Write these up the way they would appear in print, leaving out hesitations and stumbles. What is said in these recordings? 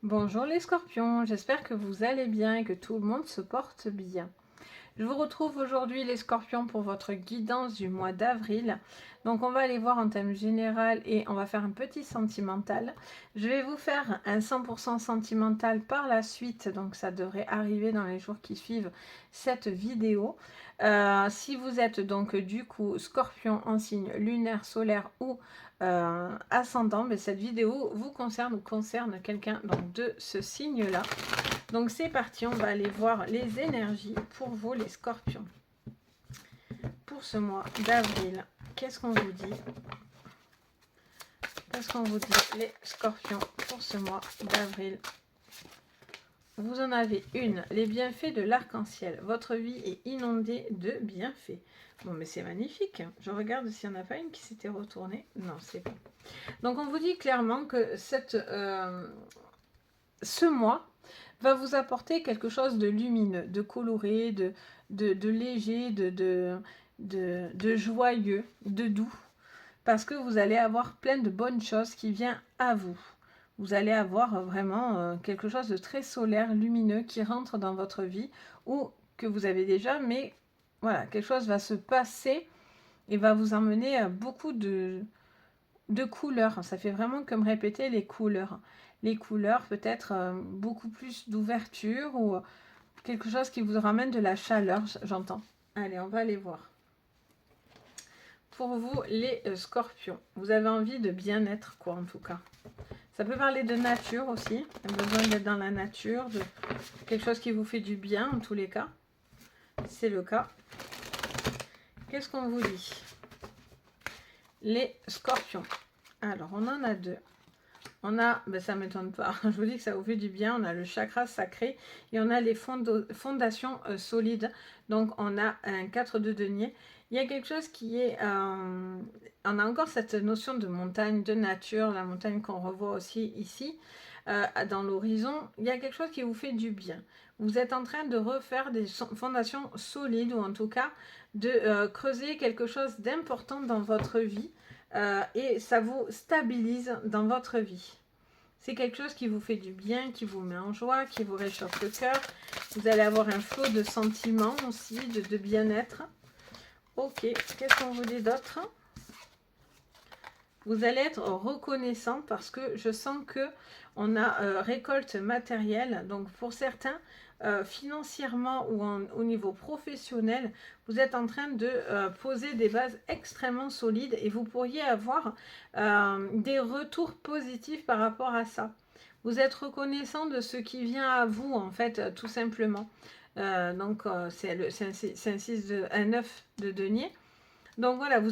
Bonjour les scorpions, j'espère que vous allez bien et que tout le monde se porte bien. Je vous retrouve aujourd'hui les scorpions pour votre guidance du mois d'avril. Donc on va aller voir en thème général et on va faire un petit sentimental. Je vais vous faire un 100% sentimental par la suite, donc ça devrait arriver dans les jours qui suivent cette vidéo. Si vous êtes donc du coup scorpion en signe lunaire, solaire ou ascendant, mais cette vidéo vous concerne ou concerne quelqu'un de ce signe-là. Donc c'est parti, on va aller voir les énergies pour vous les scorpions. Pour ce mois d'avril, qu'est-ce qu'on vous dit? Qu'est-ce qu'on vous dit les scorpions pour ce mois d'avril? Vous en avez une, les bienfaits de l'arc-en-ciel. Votre vie est inondée de bienfaits. Bon, mais c'est magnifique. Je regarde s'il n'y en a pas une qui s'était retournée. Non, c'est bon. Donc, on vous dit clairement que ce mois va vous apporter quelque chose de lumineux, de coloré, de léger, de joyeux, de doux. Parce que vous allez avoir plein de bonnes choses qui viennent à vous. Vous allez avoir vraiment quelque chose de très solaire, lumineux qui rentre dans votre vie ou que vous avez déjà, mais voilà, quelque chose va se passer et va vous emmener beaucoup de couleurs. Ça fait vraiment comme répéter les couleurs. Les couleurs, peut-être beaucoup plus d'ouverture ou quelque chose qui vous ramène de la chaleur, j'entends. Allez, on va aller voir. Pour vous, les scorpions, vous avez envie de bien-être, quoi, en tout cas. Ça peut parler de nature aussi, besoin d'être dans la nature, de quelque chose qui vous fait du bien, en tous les cas. C'est le cas. Qu'est-ce qu'on vous dit? Les scorpions. Alors, on en a deux. On a, ben ça ne m'étonne pas, je vous dis que ça vous fait du bien, on a le chakra sacré et on a les fondations solides. Donc on a un 4 de denier. Il y a quelque chose qui est... on a encore cette notion de montagne, de nature, la montagne qu'on revoit aussi ici, dans l'horizon. Il y a quelque chose qui vous fait du bien. Vous êtes en train de refaire des fondations solides ou en tout cas de creuser quelque chose d'important dans votre vie. Et ça vous stabilise dans votre vie. C'est quelque chose qui vous fait du bien, qui vous met en joie, qui vous réchauffe le cœur. Vous allez avoir un flot de sentiments aussi, de bien-être. Ok, qu'est-ce qu'on vous dit d'autre? Vous allez être reconnaissant parce que je sens que on a récolte matérielle. Donc pour certains, financièrement ou au niveau professionnel, vous êtes en train de poser des bases extrêmement solides et vous pourriez avoir des retours positifs par rapport à ça. Vous êtes reconnaissant de ce qui vient à vous, en fait, tout simplement. C'est un 9 de denier. Donc voilà, vous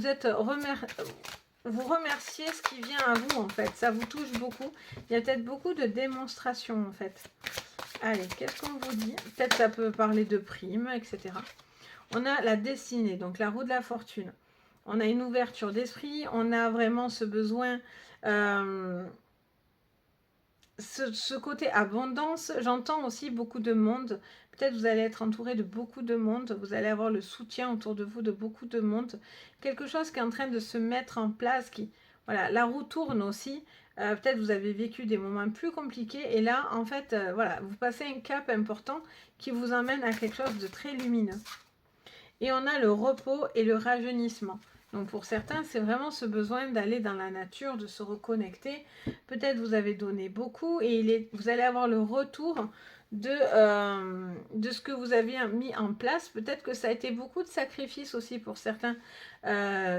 remerciez ce qui vient à vous, en fait. Ça vous touche beaucoup. Il y a peut-être beaucoup de démonstrations, en fait. Allez, qu'est-ce qu'on vous dit? Peut-être ça peut parler de primes, etc. On a la destinée, donc la roue de la fortune. On a une ouverture d'esprit. On a vraiment ce besoin... ce côté abondance, j'entends aussi beaucoup de monde. Peut-être vous allez être entouré de beaucoup de monde. Vous allez avoir le soutien autour de vous de beaucoup de monde. Quelque chose qui est en train de se mettre en place. Voilà, la roue tourne aussi. Peut-être vous avez vécu des moments plus compliqués. Et là, en fait, voilà, vous passez un cap important qui vous emmène à quelque chose de très lumineux. Et on a le repos et le rajeunissement. Donc pour certains, c'est vraiment ce besoin d'aller dans la nature, de se reconnecter. Peut-être vous avez donné beaucoup et vous allez avoir le retour de ce que vous avez mis en place. Peut-être que ça a été beaucoup de sacrifices aussi pour certains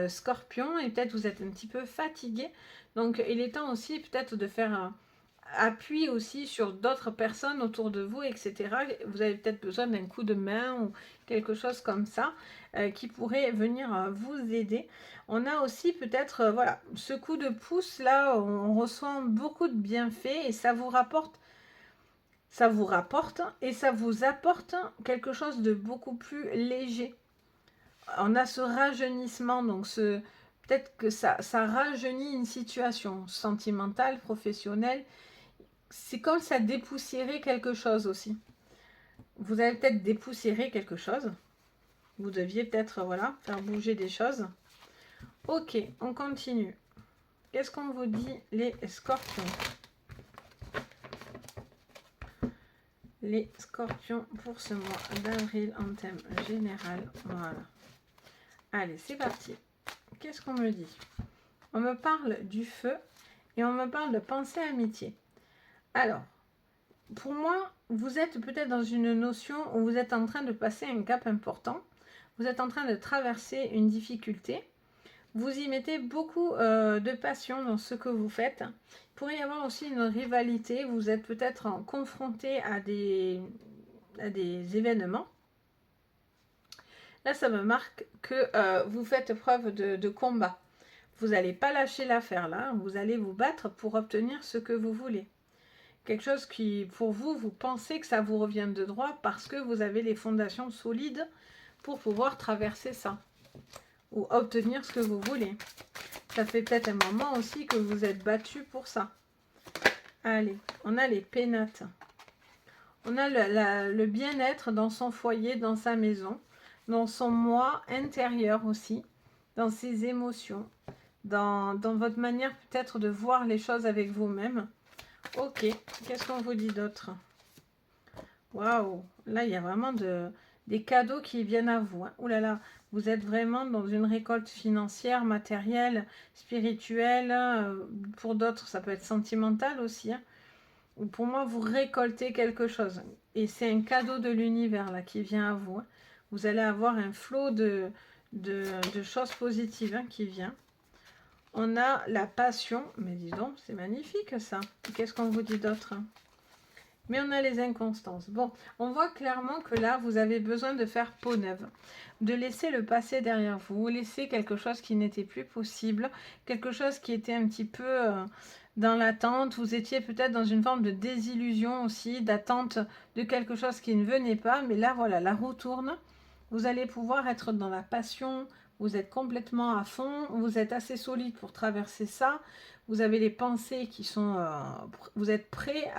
scorpions et peut-être vous êtes un petit peu fatigué. Donc il est temps aussi peut-être de faire appui aussi sur d'autres personnes autour de vous, etc. Vous avez peut-être besoin d'un coup de main ou quelque chose comme ça qui pourrait venir vous aider. On a aussi peut-être voilà, ce coup de pouce là, on ressent beaucoup de bienfaits et ça vous rapporte et ça vous apporte quelque chose de beaucoup plus léger. On a ce rajeunissement, donc peut-être que ça rajeunit une situation sentimentale, professionnelle. C'est comme ça dépoussiérer quelque chose aussi. Vous avez peut-être dépoussiéré quelque chose. Vous deviez peut-être, voilà, faire bouger des choses. Ok, on continue. Qu'est-ce qu'on vous dit, les scorpions? Les scorpions pour ce mois d'avril en thème général. Voilà. Allez, c'est parti. Qu'est-ce qu'on me dit? On me parle du feu et on me parle de pensée amitié. Alors, pour moi, vous êtes peut-être dans une notion où vous êtes en train de passer un cap important. Vous êtes en train de traverser une difficulté. Vous y mettez beaucoup de passion dans ce que vous faites. Il pourrait y avoir aussi une rivalité. Vous êtes peut-être confronté à des événements. Là, ça me marque que vous faites preuve de combat. Vous n'allez pas lâcher l'affaire là. Vous allez vous battre pour obtenir ce que vous voulez. Quelque chose qui, pour vous, vous pensez que ça vous revient de droit parce que vous avez les fondations solides pour pouvoir traverser ça ou obtenir ce que vous voulez. Ça fait peut-être un moment aussi que vous êtes battu pour ça. Allez, on a les pénates. On a le bien-être dans son foyer, dans sa maison, dans son moi intérieur aussi, dans ses émotions, dans votre manière peut-être de voir les choses avec vous-même. Ok, qu'est-ce qu'on vous dit d'autre? Waouh, là il y a vraiment des cadeaux qui viennent à vous. Hein. Ouh là là, vous êtes vraiment dans une récolte financière, matérielle, spirituelle. Pour d'autres, ça peut être sentimental aussi. Hein. Pour moi, vous récoltez quelque chose. Et c'est un cadeau de l'univers là qui vient à vous. Hein. Vous allez avoir un flot de choses positives qui vient. On a la passion. Mais dis donc, c'est magnifique ça. Qu'est-ce qu'on vous dit d'autre? Mais on a les inconstances. Bon, on voit clairement que là, vous avez besoin de faire peau neuve. De laisser le passé derrière vous. Laisser quelque chose qui n'était plus possible. Quelque chose qui était un petit peu dans l'attente. Vous étiez peut-être dans une forme de désillusion aussi. D'attente de quelque chose qui ne venait pas. Mais là, voilà, la roue tourne. Vous allez pouvoir être dans la passion. Vous êtes complètement à fond. Vous êtes assez solide pour traverser ça. Vous avez les pensées qui sont... vous êtes prêt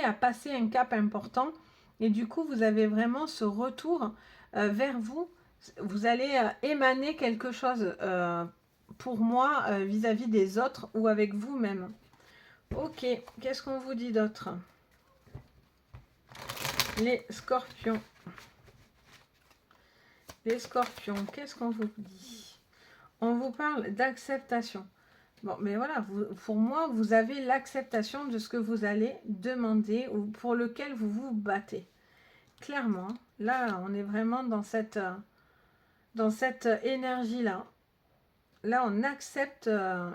à passer un cap important et du coup vous avez vraiment ce retour vers vous. Vous allez émaner quelque chose pour moi vis-à-vis des autres ou avec vous-même. Ok, qu'est-ce qu'on vous dit d'autre? Les scorpions. Les scorpions, qu'est-ce qu'on vous dit? On vous parle d'acceptation. Bon, mais voilà, pour moi, vous avez l'acceptation de ce que vous allez demander ou pour lequel vous vous battez. Clairement, là, on est vraiment dans cette énergie-là. Là, on accepte,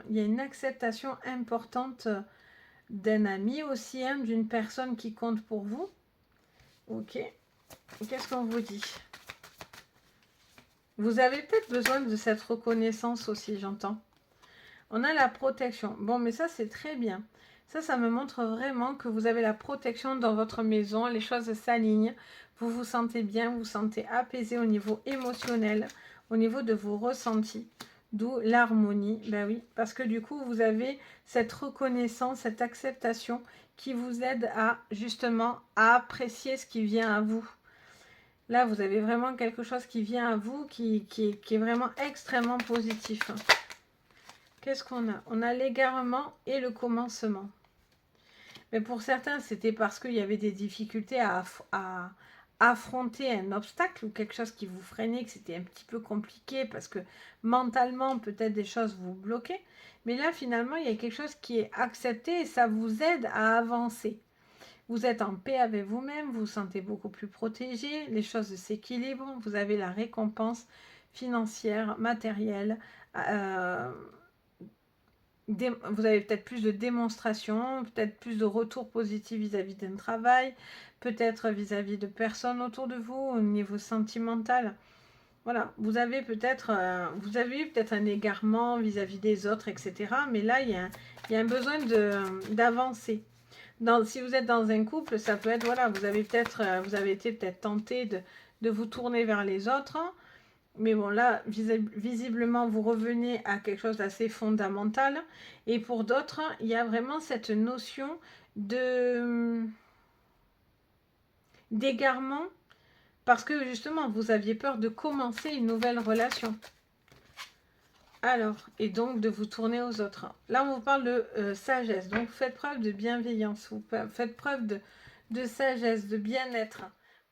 il y a une acceptation importante d'un ami aussi, hein, d'une personne qui compte pour vous. Ok, qu'est-ce qu'on vous dit? Vous avez peut-être besoin de cette reconnaissance aussi, j'entends. On a la protection. Bon, mais ça, c'est très bien. Ça me montre vraiment que vous avez la protection dans votre maison. Les choses s'alignent. Vous vous sentez bien, vous vous sentez apaisé au niveau émotionnel, au niveau de vos ressentis. D'où l'harmonie. Ben oui, parce que du coup, vous avez cette reconnaissance, cette acceptation qui vous aide à, justement, à apprécier ce qui vient à vous. Là, vous avez vraiment quelque chose qui vient à vous, qui est vraiment extrêmement positif. Qu'est-ce qu'on a? On a l'égarement et le commencement. Mais pour certains, c'était parce qu'il y avait des difficultés à affronter un obstacle ou quelque chose qui vous freinait, que c'était un petit peu compliqué parce que mentalement, peut-être des choses vous bloquaient. Mais là, finalement, il y a quelque chose qui est accepté et ça vous aide à avancer. Vous êtes en paix avec vous-même, vous vous sentez beaucoup plus protégé, les choses s'équilibrent, vous avez la récompense financière, matérielle, vous avez peut-être plus de démonstrations, peut-être plus de retours positifs vis-à-vis d'un travail, peut-être vis-à-vis de personnes autour de vous, au niveau sentimental. Voilà, vous avez peut-être eu peut-être un égarement vis-à-vis des autres, etc. Mais là, il y a un besoin d'avancer. Si vous êtes dans un couple, ça peut être, voilà, vous avez été peut-être tenté de vous tourner vers les autres. Mais bon, là, visiblement, vous revenez à quelque chose d'assez fondamental. Et pour d'autres, il y a vraiment cette notion d'égarement parce que justement, vous aviez peur de commencer une nouvelle relation. Alors, et donc de vous tourner aux autres. Là, on vous parle de sagesse. Donc, faites preuve de bienveillance. Vous faites preuve de sagesse, de bien-être.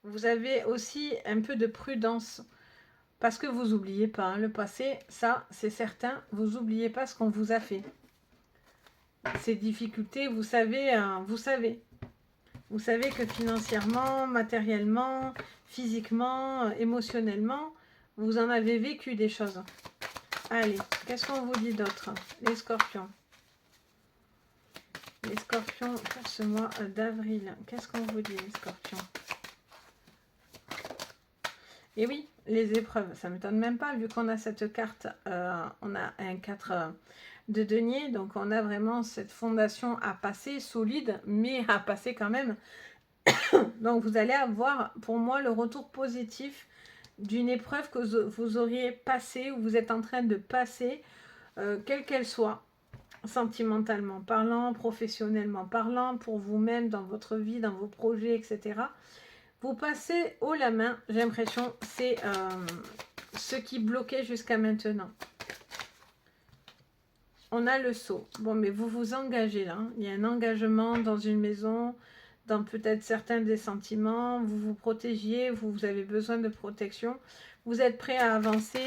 Vous avez aussi un peu de prudence. Parce que vous n'oubliez pas, hein, le passé, ça, c'est certain. Vous n'oubliez pas ce qu'on vous a fait. Ces difficultés, vous savez, vous savez. Vous savez que financièrement, matériellement, physiquement, émotionnellement, vous en avez vécu des choses. Allez, qu'est-ce qu'on vous dit d'autre? Les scorpions. Les scorpions pour ce mois d'avril. Qu'est-ce qu'on vous dit, les scorpions? Et oui, les épreuves, ça ne m'étonne même pas, vu qu'on a cette carte, on a un 4 de denier, donc on a vraiment cette fondation à passer, solide, mais à passer quand même. Donc vous allez avoir, pour moi, le retour positif d'une épreuve que vous auriez passée, ou vous êtes en train de passer, quelle qu'elle soit, sentimentalement parlant, professionnellement parlant, pour vous-même, dans votre vie, dans vos projets, etc. Vous passez haut la main, j'ai l'impression, c'est ce qui bloquait jusqu'à maintenant. On a le saut. Bon, mais vous vous engagez là. Il y a un engagement dans une maison, dans peut-être certains des sentiments. Vous vous protégiez, vous avez besoin de protection. Vous êtes prêt à avancer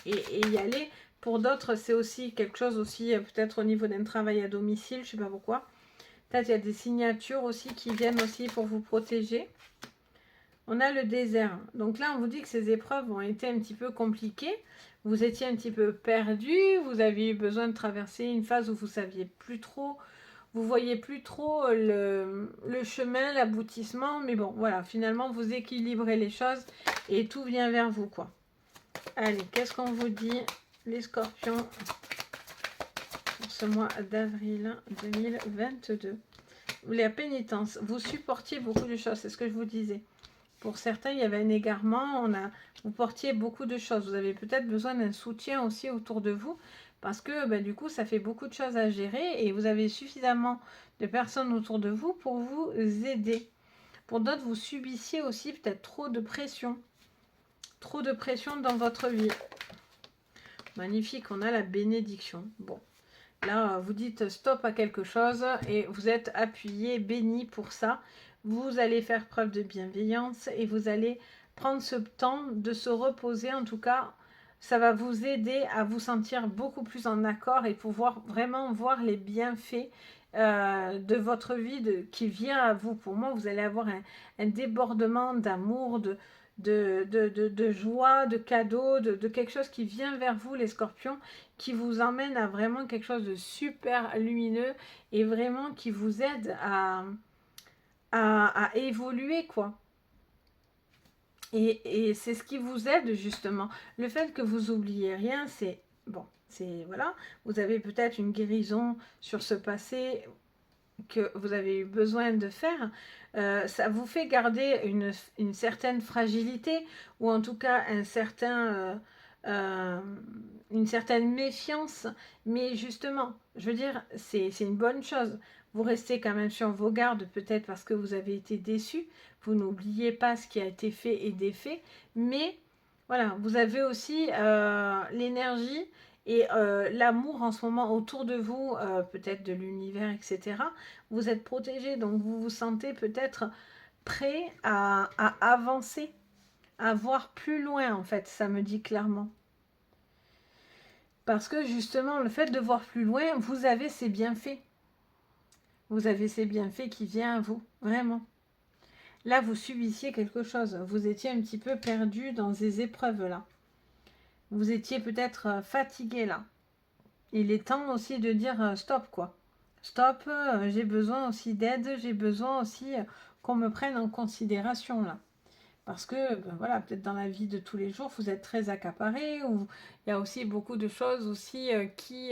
et y aller. Pour d'autres, c'est aussi quelque chose aussi, peut-être au niveau d'un travail à domicile, je ne sais pas pourquoi. Peut-être il y a des signatures aussi qui viennent aussi pour vous protéger. On a le désert. Donc là, on vous dit que ces épreuves ont été un petit peu compliquées. Vous étiez un petit peu perdu. Vous avez eu besoin de traverser une phase où vous ne saviez plus trop. Vous voyez plus trop le chemin, l'aboutissement. Mais bon, voilà, finalement, vous équilibrez les choses et tout vient vers vous, quoi. Allez, qu'est-ce qu'on vous dit, les scorpions, pour ce mois d'avril 2022? La pénitence. Vous supportiez beaucoup de choses, c'est ce que je vous disais. Pour certains, il y avait un égarement, vous portiez beaucoup de choses. Vous avez peut-être besoin d'un soutien aussi autour de vous, parce que du coup, ça fait beaucoup de choses à gérer et vous avez suffisamment de personnes autour de vous pour vous aider. Pour d'autres, vous subissiez aussi peut-être trop de pression dans votre vie. Magnifique, on a la bénédiction. Bon, là, vous dites stop à quelque chose et vous êtes appuyé, béni pour ça. Vous allez faire preuve de bienveillance et vous allez prendre ce temps de se reposer. En tout cas, ça va vous aider à vous sentir beaucoup plus en accord et pouvoir vraiment voir les bienfaits de votre vie qui vient à vous. Pour moi, vous allez avoir un débordement d'amour, de joie, de cadeaux, de quelque chose qui vient vers vous, les scorpions, qui vous emmène à vraiment quelque chose de super lumineux et vraiment qui vous aide à évoluer, quoi. Et c'est ce qui vous aide, justement. Le fait que vous oubliez rien, c'est... Bon, c'est... Voilà. Vous avez peut-être une guérison sur ce passé que vous avez eu besoin de faire. Ça vous fait garder une certaine fragilité, ou en tout cas un certain... une certaine méfiance, mais justement, je veux dire, c'est une bonne chose. Vous restez quand même sur vos gardes, peut-être parce que vous avez été déçus. Vous n'oubliez pas ce qui a été fait et défait, mais voilà, vous avez aussi l'énergie et l'amour en ce moment autour de vous, peut-être de l'univers, etc. Vous êtes protégé, donc vous vous sentez peut-être prêt à avancer, à voir plus loin, en fait, ça me dit clairement. Parce que justement, le fait de voir plus loin, vous avez ces bienfaits. Vous avez ces bienfaits qui viennent à vous, vraiment. Là, vous subissiez quelque chose. Vous étiez un petit peu perdu dans ces épreuves-là. Vous étiez peut-être fatigué, là. Il est temps aussi de dire stop, quoi. Stop, j'ai besoin aussi d'aide, j'ai besoin aussi qu'on me prenne en considération, là. Parce que, voilà, peut-être dans la vie de tous les jours, vous êtes très accaparé, ou il y a aussi beaucoup de choses aussi qui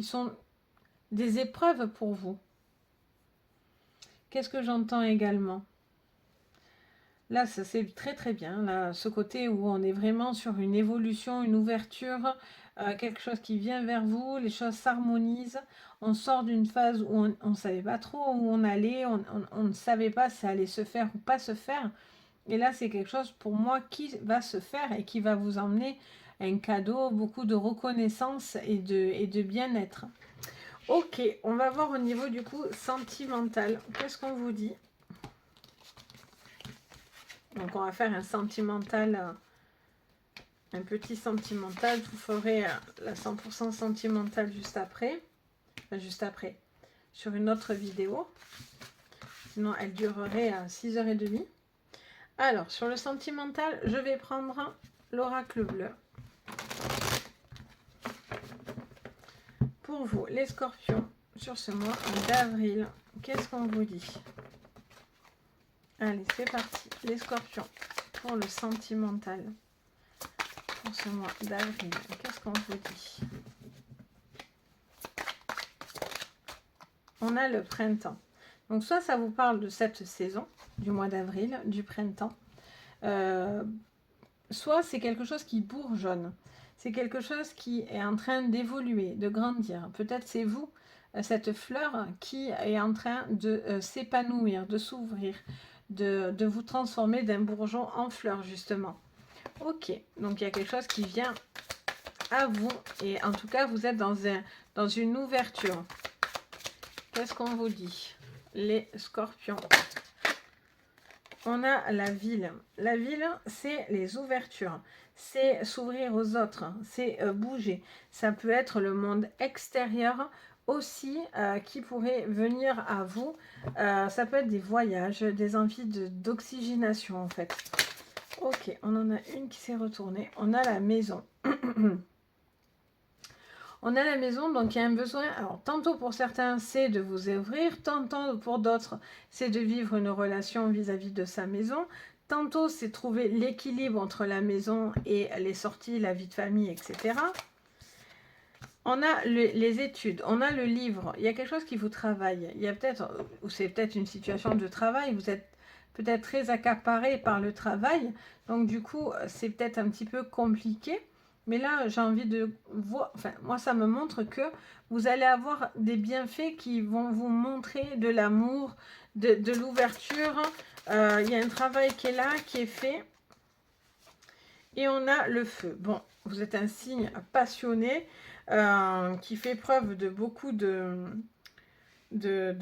sont des épreuves pour vous. Qu'est-ce que j'entends également? Là, ça c'est très très bien. Là, ce côté où on est vraiment sur une évolution, une ouverture, quelque chose qui vient vers vous, les choses s'harmonisent. On sort d'une phase où on ne savait pas trop où on allait, on ne savait pas si ça allait se faire ou pas se faire. Et là, c'est quelque chose pour moi qui va se faire et qui va vous emmener un cadeau, beaucoup de reconnaissance et de bien-être. Ok, on va voir au niveau du coup sentimental. Qu'est-ce qu'on vous dit? Donc on va faire un sentimental, un petit sentimental. Je vous ferai la 100% sentimental juste après. Enfin, juste après, sur une autre vidéo. Sinon elle durerait à 6h30. Alors, sur le sentimental, je vais prendre l'oracle bleu. Pour vous, les scorpions, sur ce mois d'avril, qu'est-ce qu'on vous dit? Allez, c'est parti. Les scorpions, pour le sentimental, pour ce mois d'avril, qu'est-ce qu'on vous dit? On a le printemps. Donc, soit ça vous parle de cette saison, du mois d'avril, du printemps, soit c'est quelque chose qui bourgeonne. C'est quelque chose qui est en train d'évoluer, de grandir. Peut-être c'est vous, cette fleur, qui est en train de s'épanouir, de s'ouvrir, de vous transformer d'un bourgeon en fleur, justement. Ok, donc il y a quelque chose qui vient à vous. Et en tout cas, vous êtes dans une ouverture. Qu'est-ce qu'on vous dit, les scorpions? On a la ville. La ville, c'est les ouvertures. C'est s'ouvrir aux autres. C'est bouger. Ça peut être le monde extérieur aussi qui pourrait venir à vous. Ça peut être des voyages, des envies d'oxygénation en fait. Ok, on en a une qui s'est retournée. On a la maison. On a la maison, donc il y a un besoin. Alors, tantôt pour certains, c'est de vous ouvrir. Tantôt pour d'autres, c'est de vivre une relation vis-à-vis de sa maison. Tantôt, c'est trouver l'équilibre entre la maison et les sorties, la vie de famille, etc. On a les études, on a le livre. Il y a quelque chose qui vous travaille. Il y a peut-être, ou c'est peut-être une situation de travail. Vous êtes peut-être très accaparé par le travail. Donc, du coup, c'est peut-être un petit peu compliqué. Mais là, j'ai envie de voir, enfin, moi, ça me montre que vous allez avoir des bienfaits qui vont vous montrer de l'amour, de l'ouverture. Il y a un travail qui est là, qui est fait. Et on a le feu. Bon, vous êtes un signe passionné qui fait preuve de beaucoup de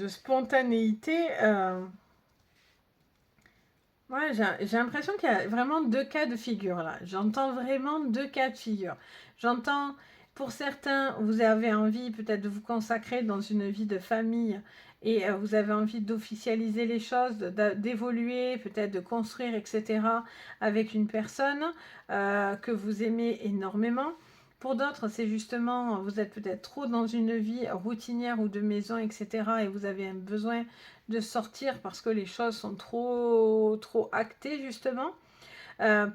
spontanéité. Ouais, j'ai l'impression qu'il y a vraiment deux cas de figure là. J'entends vraiment deux cas de figure. J'entends, pour certains, vous avez envie peut-être de vous consacrer dans une vie de famille et vous avez envie d'officialiser les choses, d'évoluer, peut-être de construire, etc. avec une personne que vous aimez énormément. Pour d'autres, c'est justement, vous êtes peut-être trop dans une vie routinière ou de maison, etc. et vous avez un besoin de sortir parce que les choses sont trop actées, justement.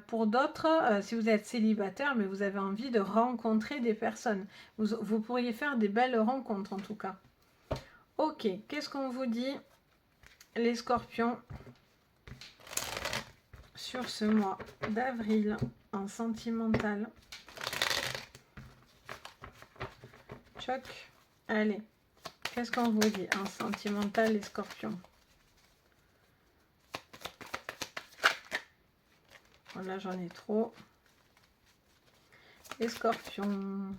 Pour d'autres, si vous êtes célibataire, mais vous avez envie de rencontrer des personnes. Vous pourriez faire des belles rencontres, en tout cas. Ok, qu'est-ce qu'on vous dit, les scorpions, sur ce mois d'avril en sentimental? Choc. Allez, qu'est-ce qu'on vous dit en sentimental, les scorpions? Là, j'en ai trop. Les scorpions.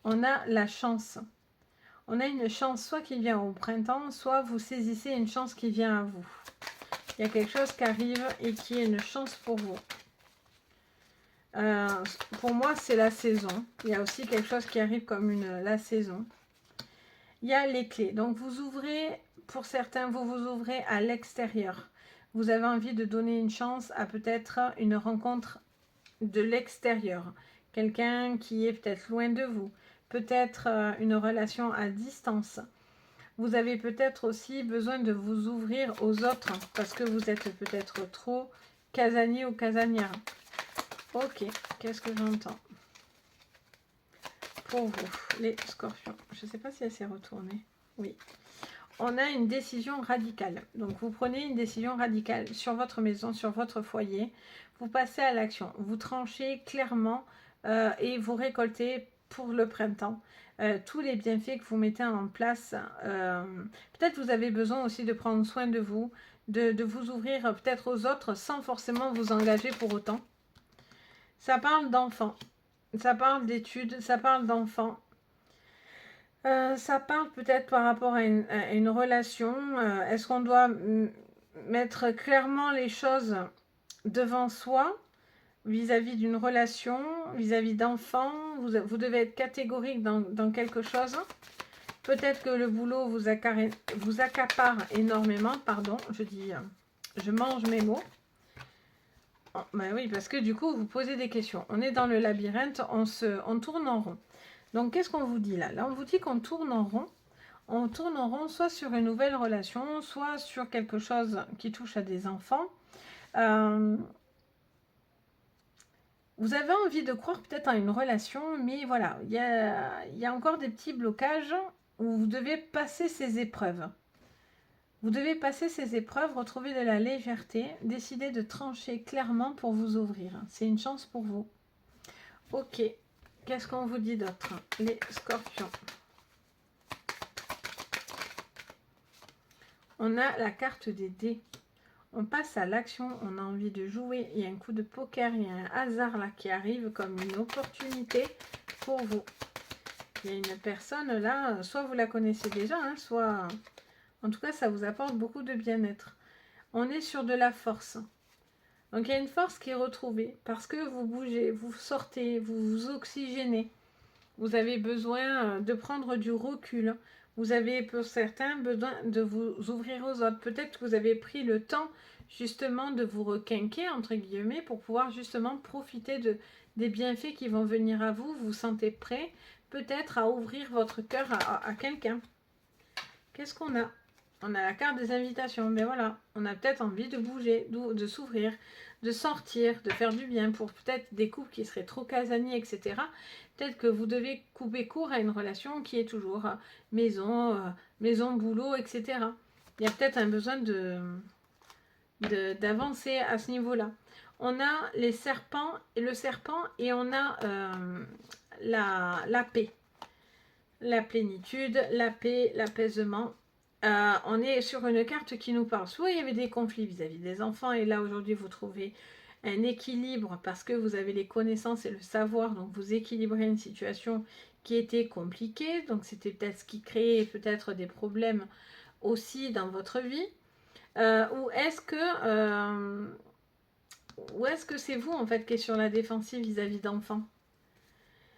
On a la chance. On a une chance soit qui vient au printemps, soit vous saisissez une chance qui vient à vous. Il y a quelque chose qui arrive et qui est une chance pour vous. Pour moi, c'est la saison. Il y a aussi quelque chose qui arrive comme la saison. Il y a les clés. Donc, vous ouvrez, pour certains, vous vous ouvrez à l'extérieur. Vous avez envie de donner une chance à peut-être une rencontre de l'extérieur. Quelqu'un qui est peut-être loin de vous. Peut-être une relation à distance. Vous avez peut-être aussi besoin de vous ouvrir aux autres parce que vous êtes peut-être trop casanier ou casanière. Ok, qu'est-ce que j'entends pour vous, les scorpions? Je ne sais pas si elle s'est retournée. Oui. On a une décision radicale. Donc, vous prenez une décision radicale sur votre maison, sur votre foyer. Vous passez à l'action. Vous tranchez clairement et vous récoltez pour le printemps tous les bienfaits que vous mettez en place. Peut-être vous avez besoin aussi de prendre soin de vous, de vous ouvrir peut-être aux autres sans forcément vous engager pour autant. Ça parle d'enfants. Ça parle d'études. Ça parle d'enfants. Ça parle peut-être par rapport à une relation. Est-ce qu'on doit mettre clairement les choses devant soi vis-à-vis d'une relation, vis-à-vis d'enfants? Vous devez être catégorique dans quelque chose. Peut-être que le boulot vous accapare énormément. Pardon, je mange mes mots. Oh, ben oui, parce que du coup, vous posez des questions. On est dans le labyrinthe, on tourne en rond. Donc, qu'est-ce qu'on vous dit là? Là, on vous dit qu'on tourne en rond. On tourne en rond soit sur une nouvelle relation, soit sur quelque chose qui touche à des enfants. Vous avez envie de croire peut-être à une relation, mais voilà, il y a encore des petits blocages où vous devez passer ces épreuves. Vous devez passer ces épreuves, retrouver de la légèreté, décider de trancher clairement pour vous ouvrir. C'est une chance pour vous. Ok, qu'est-ce qu'on vous dit d'autre? Les scorpions. On a la carte des dés. On passe à l'action, on a envie de jouer. Il y a un coup de poker, il y a un hasard là qui arrive comme une opportunité pour vous. Il y a une personne là, soit vous la connaissez déjà, hein, soit... En tout cas, ça vous apporte beaucoup de bien-être. On est sur de la force. Donc, il y a une force qui est retrouvée parce que vous bougez, vous sortez, vous vous oxygénez. Vous avez besoin de prendre du recul. Vous avez, pour certains, besoin de vous ouvrir aux autres. Peut-être que vous avez pris le temps, justement, de vous requinquer, entre guillemets, pour pouvoir, justement, profiter des bienfaits qui vont venir à vous. Vous vous sentez prêt, peut-être, à ouvrir votre cœur à quelqu'un. Qu'est-ce qu'on a? On a la carte des invitations. Mais voilà, on a peut-être envie de bouger, de s'ouvrir, de sortir, de faire du bien pour peut-être des couples qui seraient trop casaniers, etc. Peut-être que vous devez couper court à une relation qui est toujours maison, boulot, etc. Il y a peut-être un besoin d'avancer à ce niveau-là. On a les serpents et le serpent et on a la paix. La plénitude, la paix, l'apaisement. On est sur une carte qui nous parle. Soit il y avait des conflits vis-à-vis des enfants et là aujourd'hui vous trouvez un équilibre parce que vous avez les connaissances et le savoir, donc vous équilibrez une situation qui était compliquée, donc c'était peut-être ce qui créait peut-être des problèmes aussi dans votre vie. Ou est-ce que c'est vous en fait qui êtes sur la défensive vis-à-vis d'enfants?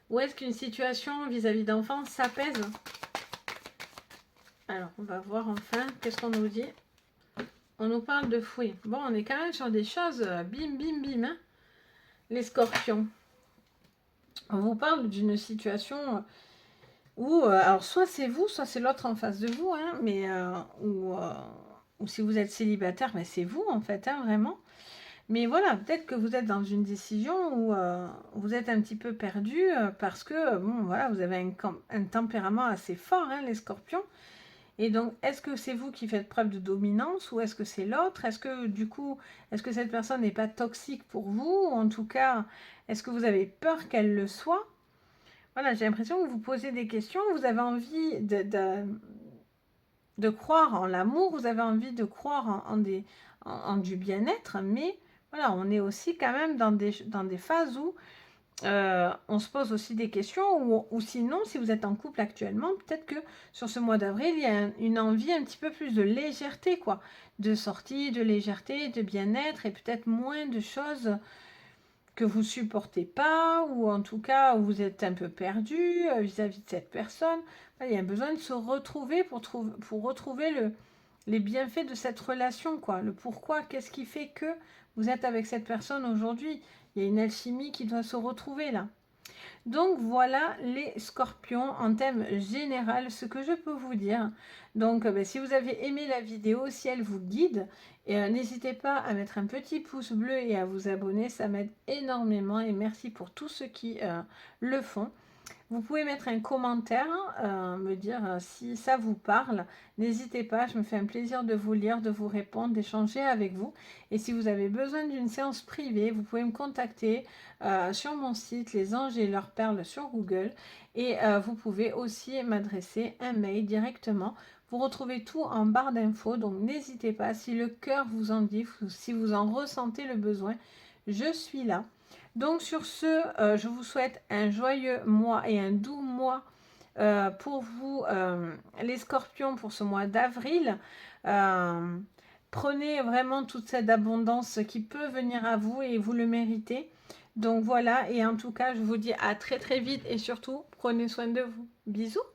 Ou est-ce qu'une situation vis-à-vis d'enfants s'apaise? Alors, on va voir enfin, qu'est-ce qu'on nous dit? On nous parle de fouet. Bon, on est quand même sur des choses bim, bim, bim, hein, les scorpions. On vous parle d'une situation où, alors soit c'est vous, soit c'est l'autre en face de vous, hein, mais ou si vous êtes célibataire, ben c'est vous en fait, hein, vraiment. Mais voilà, peut-être que vous êtes dans une décision où vous êtes un petit peu perdu parce que, bon, voilà, vous avez un tempérament assez fort, hein, les scorpions. Et donc, est-ce que c'est vous qui faites preuve de dominance ou est-ce que c'est l'autre? Est-ce que du coup, est-ce que cette personne n'est pas toxique pour vous? Ou en tout cas, est-ce que vous avez peur qu'elle le soit? Voilà, j'ai l'impression que vous posez des questions, vous avez envie de croire en l'amour, vous avez envie de croire en du bien-être, mais voilà, on est aussi quand même dans des phases où on se pose aussi des questions, ou sinon, si vous êtes en couple actuellement, peut-être que sur ce mois d'avril, il y a une envie un petit peu plus de légèreté, quoi. De sortie, de légèreté, de bien-être, et peut-être moins de choses que vous supportez pas, ou en tout cas, où vous êtes un peu perdu vis-à-vis de cette personne. Il y a besoin de se retrouver pour retrouver les bienfaits de cette relation, quoi. Le pourquoi, qu'est-ce qui fait que vous êtes avec cette personne aujourd'hui. Il y a une alchimie qui doit se retrouver là. Donc voilà les scorpions en thème général, ce que je peux vous dire. Donc si vous avez aimé la vidéo, si elle vous guide, n'hésitez pas à mettre un petit pouce bleu et à vous abonner, ça m'aide énormément et merci pour tous ceux qui le font. Vous pouvez mettre un commentaire, me dire si ça vous parle. N'hésitez pas, je me fais un plaisir de vous lire, de vous répondre, d'échanger avec vous. Et si vous avez besoin d'une séance privée, vous pouvez me contacter sur mon site Les Anges et leurs perles sur Google. Et vous pouvez aussi m'adresser un mail directement. Vous retrouvez tout en barre d'infos, donc n'hésitez pas. Si le cœur vous en dit, si vous en ressentez le besoin, je suis là. Donc sur ce, je vous souhaite un joyeux mois et un doux mois pour vous, les scorpions, pour ce mois d'avril. Euh, Prenez vraiment toute cette abondance qui peut venir à vous et vous le méritez. Donc voilà, et en tout cas, je vous dis à très très vite et surtout, prenez soin de vous. Bisous!